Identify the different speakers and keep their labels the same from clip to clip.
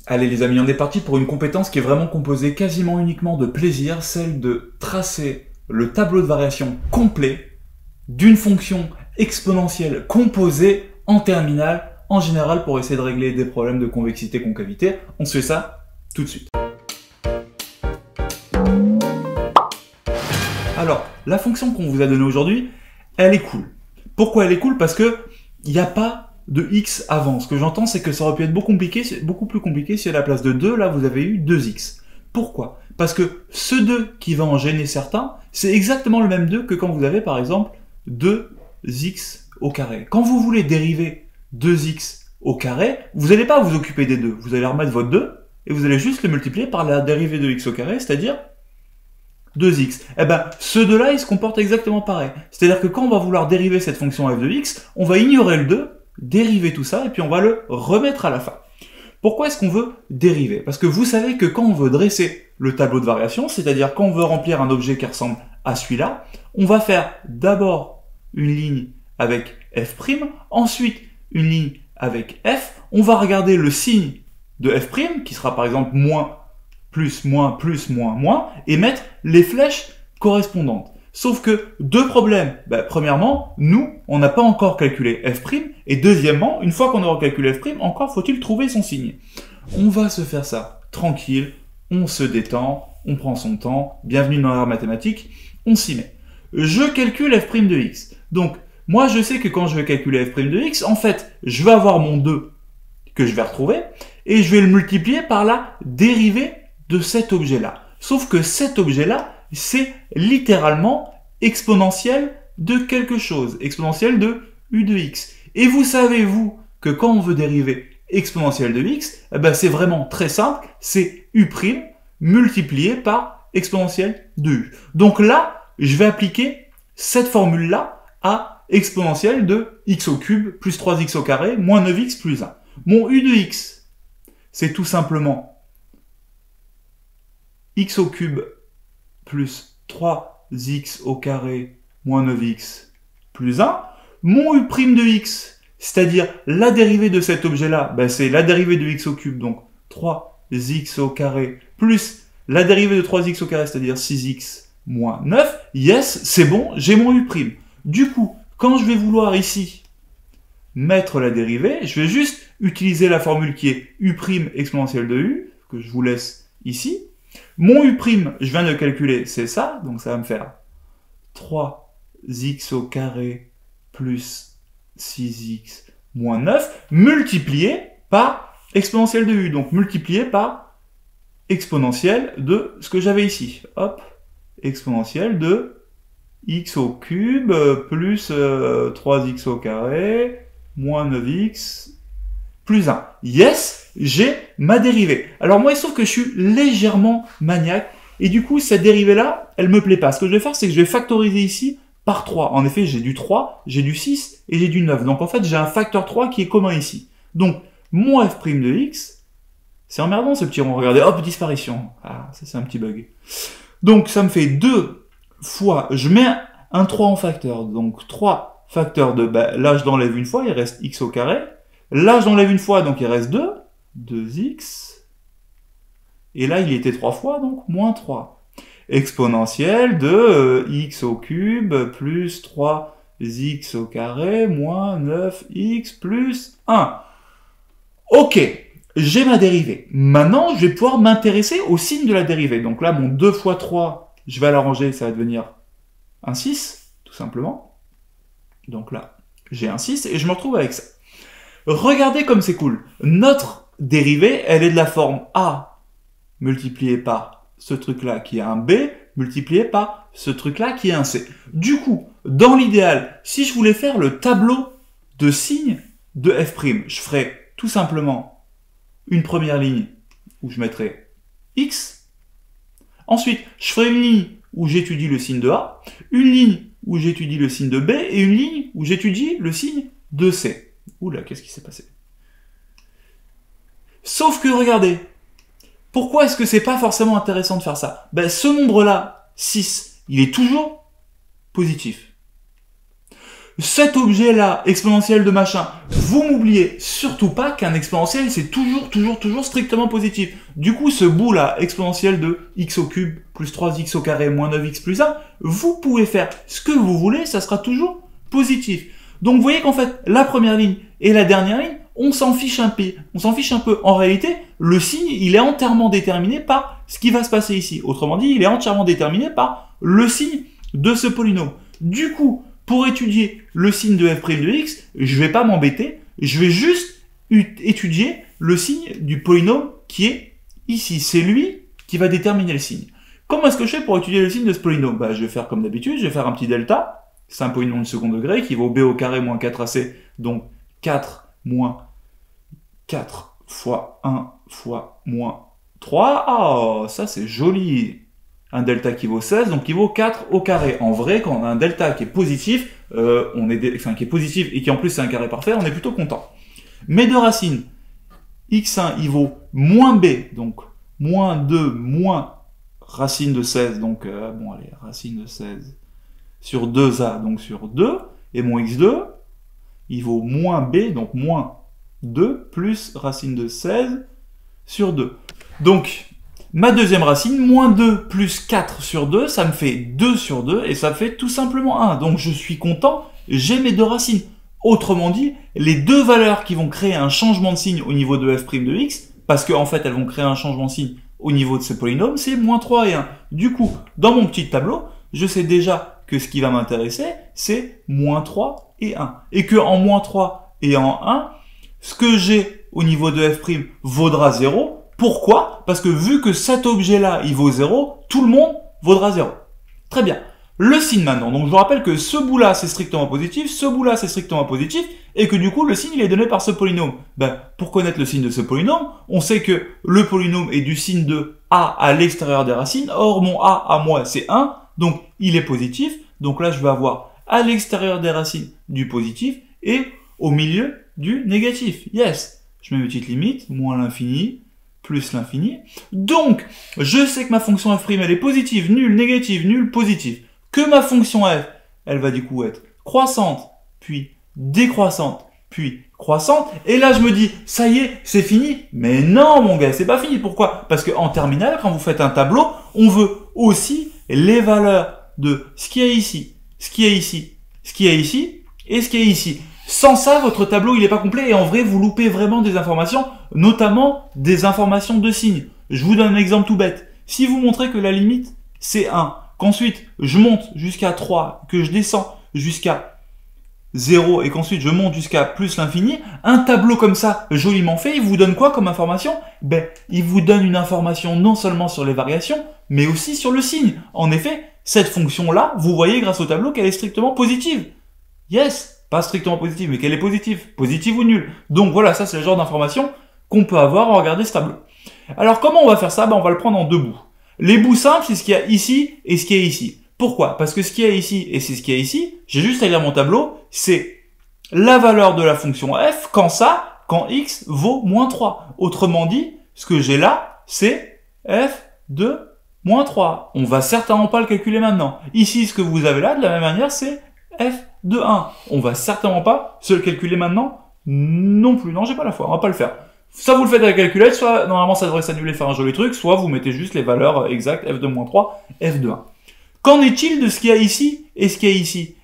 Speaker 1: Allez les amis, on est parti pour une compétence qui est vraiment composée quasiment uniquement de plaisir, celle de tracer le tableau de variation complet d'une fonction exponentielle composée en terminale, en général pour essayer de régler des problèmes de convexité-concavité. On se fait ça tout de suite. Alors, la fonction qu'on vous a donnée aujourd'hui, elle est cool. Pourquoi elle est cool? Parce que il n'y a pas de x avant. Ce que j'entends, c'est que ça aurait pu être beaucoup plus compliqué si à la place de 2, là, vous avez eu 2x. Pourquoi? Parce que ce 2 qui va en gêner certains, c'est exactement le même 2 que quand vous avez, par exemple, 2x au carré. Quand vous voulez dériver 2x au carré, vous n'allez pas vous occuper des 2. Vous allez remettre votre 2, et vous allez juste le multiplier par la dérivée de x au carré, c'est-à-dire 2x. Eh ben, ce 2-là, il se comporte exactement pareil. C'est-à-dire que quand on va vouloir dériver cette fonction f de x, on va ignorer le 2, dériver tout ça, et puis on va le remettre à la fin. Pourquoi est-ce qu'on veut dériver? Parce que vous savez que quand on veut dresser le tableau de variation, c'est-à-dire quand on veut remplir un objet qui ressemble à celui-là, on va faire d'abord une ligne avec f', ensuite une ligne avec f, on va regarder le signe de f', qui sera par exemple moins, plus, moins, et mettre les flèches correspondantes. Sauf que, deux problèmes. Premièrement, nous, on n'a pas encore calculé f', et deuxièmement, une fois qu'on aura calculé f', encore faut-il trouver son signe. On va se faire ça tranquille, on se détend, on prend son temps, bienvenue dans l'art mathématique, on s'y met. Je calcule f' de x. Donc, moi je sais que quand je vais calculer f' de x, en fait, je vais avoir mon 2 que je vais retrouver, et je vais le multiplier par la dérivée de cet objet-là. Sauf que cet objet-là, c'est littéralement exponentielle de quelque chose, exponentielle de u de x. Et vous savez, vous, que quand on veut dériver exponentielle de x, c'est vraiment très simple, c'est u' multiplié par exponentielle de u. Donc là, je vais appliquer cette formule-là à exponentielle de x au cube plus 3x au carré moins 9x plus 1. Mon u de x, c'est tout simplement x au cube plus 3x au carré moins 9x plus 1. Mon u' de x, c'est-à-dire la dérivée de cet objet-là, c'est la dérivée de x au cube, donc 3x au carré plus la dérivée de 3x au carré, c'est-à-dire 6x moins 9. Yes, c'est bon, j'ai mon u'. Du coup, quand je vais vouloir ici mettre la dérivée, je vais juste utiliser la formule qui est u' exponentielle de u, que je vous laisse ici. Mon u', je viens de le calculer, c'est ça, donc ça va me faire 3x au carré plus 6x moins 9, multiplié par exponentielle de u, donc multiplié par exponentielle de ce que j'avais ici. Hop, exponentielle de x au cube plus 3x au carré moins 9x plus 1. Yes, j'ai ma dérivée. Alors moi, il se trouve que je suis légèrement maniaque, et du coup, cette dérivée-là, elle me plaît pas. Ce que je vais faire, c'est que je vais factoriser ici par 3. En effet, j'ai du 3, j'ai du 6, et j'ai du 9. Donc en fait, j'ai un facteur 3 qui est commun ici. Donc, mon f' de x, c'est emmerdant ce petit rond. Regardez, hop, disparition. Ah, ça c'est un petit bug. Donc ça me fait 2 fois, je mets un 3 en facteur. Donc 3 facteurs de, là je l'enlève une fois, il reste x au carré. Là, je l'enlève une fois, donc il reste 2. 2x. Et là, il était 3 fois, donc moins 3. Exponentielle de x au cube plus 3x au carré moins 9x plus 1. Ok, j'ai ma dérivée. Maintenant, je vais pouvoir m'intéresser au signe de la dérivée. Donc là, mon 2 fois 3, je vais l'arranger, ça va devenir un 6, tout simplement. Donc là, j'ai un 6, et je me retrouve avec ça. Regardez comme c'est cool. Notre dérivée, elle est de la forme a multiplié par ce truc-là qui est un b, multiplié par ce truc-là qui est un c. Du coup, dans l'idéal, si je voulais faire le tableau de signes de f', je ferais tout simplement une première ligne où je mettrais x. Ensuite, je ferai une ligne où j'étudie le signe de a, une ligne où j'étudie le signe de b, et une ligne où j'étudie le signe de c. Oula, qu'est-ce qui s'est passé? Sauf que, regardez, pourquoi est-ce que c'est pas forcément intéressant de faire ça? Ce nombre-là, 6, il est toujours positif. cet objet-là, exponentiel de machin, vous m'oubliez surtout pas qu'un exponentiel, c'est toujours strictement positif. Du coup, ce bout-là, exponentiel de x au cube plus 3x au carré moins 9x plus 1, vous pouvez faire ce que vous voulez, ça sera toujours positif. Donc, vous voyez qu'en fait, la première ligne et la dernière ligne, on s'en fiche un peu. On s'en fiche un peu. En réalité, le signe, il est entièrement déterminé par ce qui va se passer ici. Autrement dit, il est entièrement déterminé par le signe de ce polynôme. Du coup, pour étudier le signe de f' de x, je vais pas m'embêter, je vais juste étudier le signe du polynôme qui est ici. C'est lui qui va déterminer le signe. Comment est-ce que je fais pour étudier le signe de ce polynôme? Je vais faire comme d'habitude, je vais faire un petit delta. C'est un polynôme de second degré qui vaut b au carré moins 4ac, donc 4 moins 4 fois 1 fois moins 3. Ah, ça c'est joli. Un delta qui vaut 16, donc qui vaut 4 au carré. En vrai, quand on a un delta qui est positif, qui est positif et qui en plus c'est un carré parfait, on est plutôt content. Mes deux racines, x1, il vaut moins b, donc moins 2 moins racine de 16, donc racine de 16 sur 2a, donc sur 2, et mon x2, il vaut moins b, donc moins 2 plus racine de 16 sur 2. Donc, ma deuxième racine, moins 2 plus 4 sur 2, ça me fait 2 sur 2, et ça fait tout simplement 1. Donc je suis content, j'ai mes deux racines. Autrement dit, les deux valeurs qui vont créer un changement de signe au niveau de f' de x, parce qu'en fait elles vont créer un changement de signe au niveau de ce polynôme, c'est moins 3 et 1. Du coup, dans mon petit tableau, je sais déjà que ce qui va m'intéresser, c'est moins 3 et 1. Et que en moins 3 et en 1, ce que j'ai au niveau de f' vaudra 0. Pourquoi? Parce que vu que cet objet-là, il vaut 0, tout le monde vaudra 0. Très bien. Le signe maintenant. Donc je vous rappelle que ce bout-là, c'est strictement positif, ce bout-là, c'est strictement positif, et que du coup, le signe, il est donné par ce polynôme. Pour connaître le signe de ce polynôme, on sait que le polynôme est du signe de a à l'extérieur des racines. Or, mon a à moi, c'est 1, donc il est positif. Donc là, je vais avoir à l'extérieur des racines du positif et au milieu du négatif. Yes. Je mets une petite limite, moins l'infini, plus l'infini. Donc, je sais que ma fonction f', elle est positive, nulle, négative, nulle, positive. Que ma fonction f, elle va du coup être croissante, puis décroissante, puis croissante. Et là, je me dis, ça y est, c'est fini. Mais non, mon gars, c'est pas fini. Pourquoi? Parce qu'en terminale, quand vous faites un tableau, on veut aussi les valeurs de ce qu'il y a ici, ce qu'il y a ici, ce qu'il y a ici, et ce qu'il y a ici. Sans ça, votre tableau, il n'est pas complet, et en vrai, vous loupez vraiment des informations, notamment des informations de signes. Je vous donne un exemple tout bête. Si vous montrez que la limite, c'est 1, qu'ensuite, je monte jusqu'à 3, que je descends jusqu'à 0, et qu'ensuite, je monte jusqu'à plus l'infini, un tableau comme ça, joliment fait, il vous donne quoi comme information? Il vous donne une information non seulement sur les variations, mais aussi sur le signe. En effet, cette fonction-là, vous voyez grâce au tableau qu'elle est strictement positive. Yes! Pas strictement positive, mais qu'elle est positive. Positive ou nulle. Donc voilà, ça c'est le genre d'information qu'on peut avoir en regardant ce tableau. Alors comment on va faire ça? On va le prendre en deux bouts. Les bouts simples, c'est ce qu'il y a ici et ce qu'il y a ici. Pourquoi? Parce que ce qu'il y a ici et c'est ce qu'il y a ici, j'ai juste à lire mon tableau, c'est la valeur de la fonction f quand x vaut moins 3. Autrement dit, ce que j'ai là, c'est f de moins 3. On va certainement pas le calculer maintenant. Ici, ce que vous avez là, de la même manière, c'est f de 1. On va certainement pas se le calculer maintenant non plus. Non, j'ai pas la foi, on va pas le faire. Ça, vous le faites à la calculette, soit normalement ça devrait s'annuler, faire un joli truc, soit vous mettez juste les valeurs exactes, f de moins 3, f de 1. Qu'en est-il de ce qu'il y a ici et ce qu'il y a ici?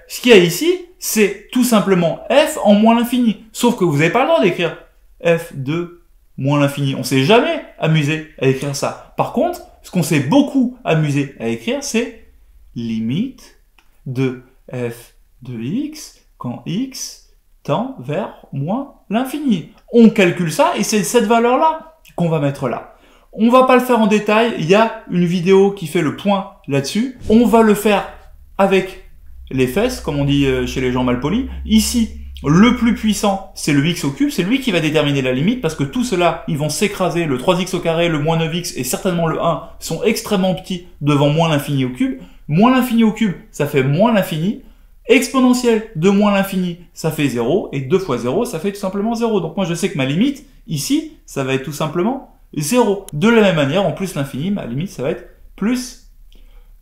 Speaker 1: Ce qu'il y a ici, c'est tout simplement f en moins l'infini. Sauf que vous n'avez pas le droit d'écrire f de moins l'infini. On s'est jamais amusé à écrire ça. Par contre, ce qu'on s'est beaucoup amusé à écrire, c'est limite de f de x quand x tend vers moins l'infini. On calcule ça et c'est cette valeur-là qu'on va mettre là. On va pas le faire en détail, il y a une vidéo qui fait le point là-dessus. On va le faire avec les fesses, comme on dit chez les gens malpolis. Ici, le plus puissant, c'est le x au cube, c'est lui qui va déterminer la limite, parce que tout cela, ils vont s'écraser, le 3x au carré, le moins 9x et certainement le 1 sont extrêmement petits devant moins l'infini au cube. Moins l'infini au cube, ça fait moins l'infini. Exponentielle de moins l'infini, ça fait 0, et 2 fois 0, ça fait tout simplement 0. Donc moi je sais que ma limite, ici, ça va être tout simplement 0. De la même manière, en plus l'infini, ma limite, ça va être plus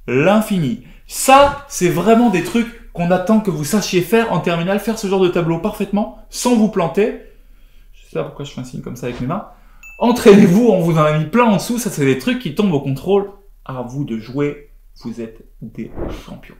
Speaker 1: l'infini. Ça, c'est vraiment des trucs qu'on attend que vous sachiez faire en terminale, faire ce genre de tableau parfaitement, sans vous planter. Je sais pas pourquoi je fais un signe comme ça avec mes mains. Entraînez-vous, on vous en a mis plein en dessous, ça c'est des trucs qui tombent au contrôle. À vous de jouer, vous êtes des champions.